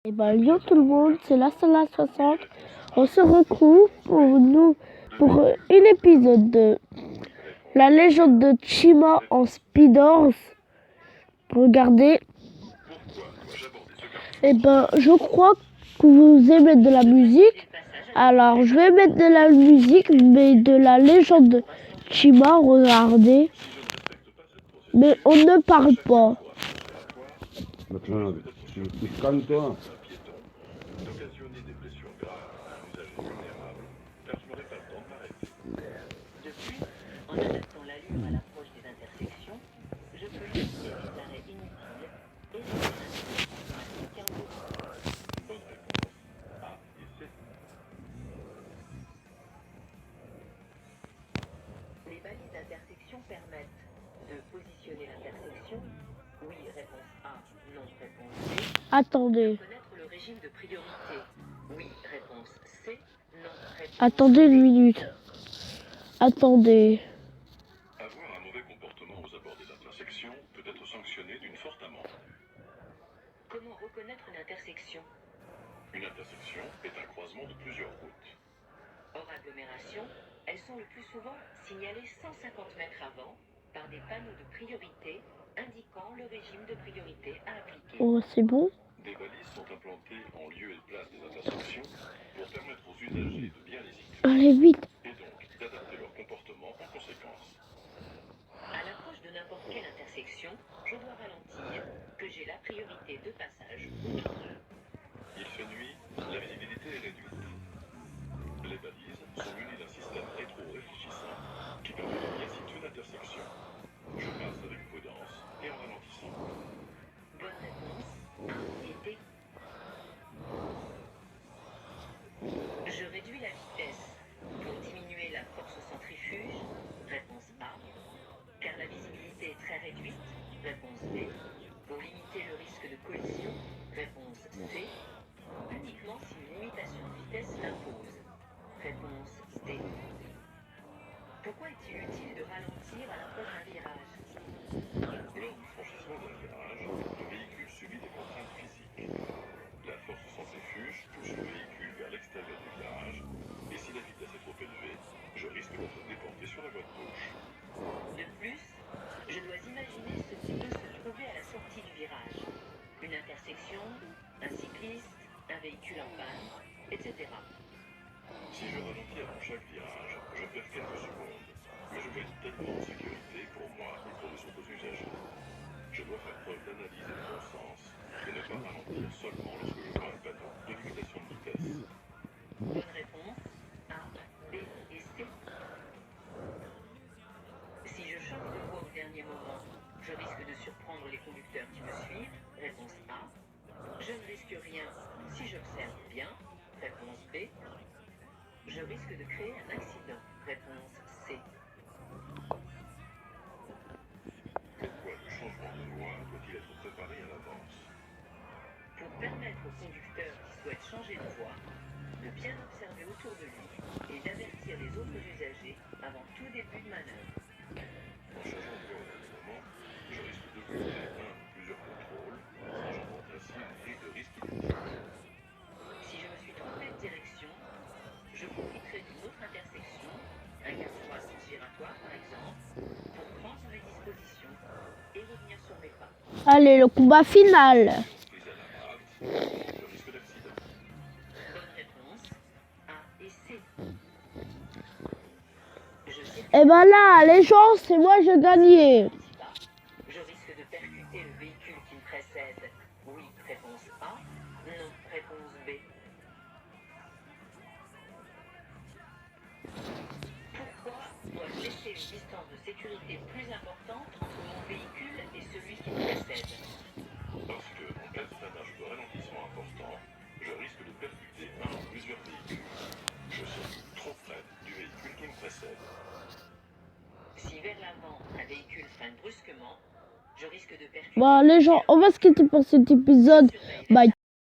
Et ben, yo tout le monde, c'est la Salle 60. On se retrouve pour un épisode de La légende de Chima en Speeders. Regardez. Et ben, je crois que vous aimez de la musique. Alors, je vais mettre de la musique, mais de la légende de Chima, regardez. Mais on ne parle pas. Tu te calmes, toi. D'occasionner des blessures graves à un usager vulnérable, car je n'aurai pas le temps de m'arrêter. De plus, en adaptant l'allure à l'approche des intersections, je peux limiter les arrêts inutiles et réduire l'intersection automatique en mouvement. Bonne réponse. A et C. Les balises d'intersection permettent de positionner l'intersection. Oui, réponse A. Non, réponse B. Attendez. Connaître le régime de priorité. Oui, réponse C. Non, réponse Attendez B. une minute. Attendez. Avoir un mauvais comportement aux abords des intersections peut être sanctionné d'une forte amende. Comment reconnaître une intersection? Une intersection est un croisement de plusieurs routes. Hors agglomération, elles sont le plus souvent signalées 150 mètres avant par des panneaux de priorité indiquant le régime de priorité à appliquer. Oh, c'est bon. Des balises sont implantées en lieu et place des intersections pour permettre aux usagers de bien les situer Allez, vite. et donc d'adapter leur comportement en conséquence. À l'approche de n'importe quelle intersection, je dois ralentir, que j'ai la priorité de passage ou non. Il fait nuit, la visibilité est réduite. Les balises sont munies d'un système rétro-réfléchissant qui permet de bien situer l'intersection. Je passe avec prudence et en ralentissant. Bonne réponse, A et D. Je réduis la vitesse pour diminuer la force centrifuge, réponse A. Car la visibilité est très réduite, réponse B. Pour limiter le risque de collision, réponse C. Uniquement si une limitation de vitesse l'impose, réponse D. Pourquoi est-il utile de ralentir à l'approche d'un virage? Lors du franchissement d'un virage, le véhicule subit des contraintes physiques. La force centrifuge pousse le véhicule vers l'extérieur du virage, et si la vitesse est trop élevée, je risque d'être déporté sur la voie de gauche. De plus, je dois imaginer ce qui peut se trouver à la sortie du virage. Une intersection, un cycliste, un véhicule en panne, etc. Si je ralentis avant chaque virage, je perds quelques secondes, mais je gagne tellement de sécurité pour moi et pour les autres usagers. Je dois faire preuve d'analyse et de bon sens, et ne pas ralentir seulement lorsque je vois un panneau de limitation de vitesse. Bonne réponse, A, B et C. Si je change de voie au dernier moment, je risque de surprendre les conducteurs qui me suivent, réponse A. Je ne risque rien si j'observe bien, réponse B. Je risque de créer un accident, réponse C. Pourquoi le changement de voie doit-il être préparé à l'avance? Pour permettre au conducteur qui souhaite changer de voie de bien observer autour de lui et d'avertir les autres usagers avant tout début de manœuvre. En changeant de voie au dernier moment, je risque d'occulter un ou plusieurs contrôles, et j'emporte ainsi une grille de risque inutile. Si je me suis trompé de direction, je profiterai d'une autre intersection, un carrefour à sens giratoire par exemple, pour prendre mes dispositions et revenir sur mes pas. Allez, le combat final. Prise à la rate, augmente le risque d'accident. Bonne réponse, A et C. Je circule Et ben là, les gens, c'est moi, j'ai gagné. pas. Je risque de percuter le véhicule qui me précède. Oui, réponse A. Non, réponse B. Pourquoi dois-je laisser une distance de sécurité plus importante entre mon véhicule et celui qui me précède? Parce que, en cas de freinage de ralentissement important, je risque de percuter un ou plusieurs véhicules. Je circule trop près du véhicule qui me précède. Si vers l'avant, un véhicule freine brusquement, je risque de percuter. Bon, les gens, on va se quitter pour cet épisode. Bye.